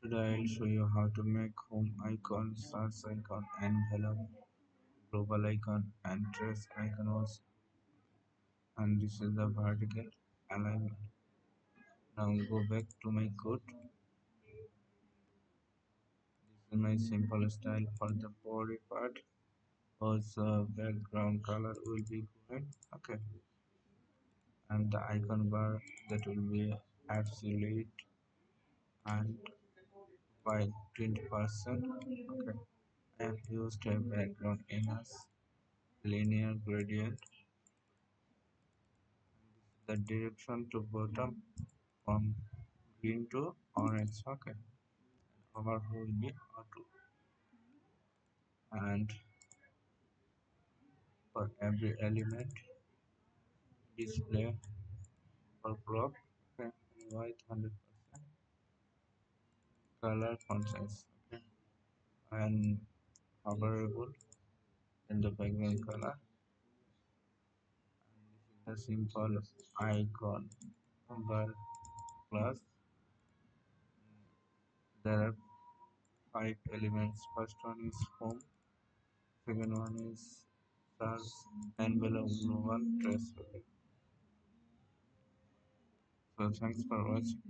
Today I'll show you how to make home icon, search icon, envelope, global icon, and trace icon also. And this is the vertical alignment. Now go back to my code. This is my simple style for the body part. Also background color will be green. Okay. And the icon bar that will be absolute and by 20%. Okay. I have used a background in a linear gradient. The direction to bottom from green to orange. Okay. Our will be auto. And for every element display for block, okay, white 100%, color font size, okay, and hoverable in the background color. And this is a simple icon bar class. There are five elements. First one is home, second one is search, envelope, global, trace. Okay. So thanks for watching.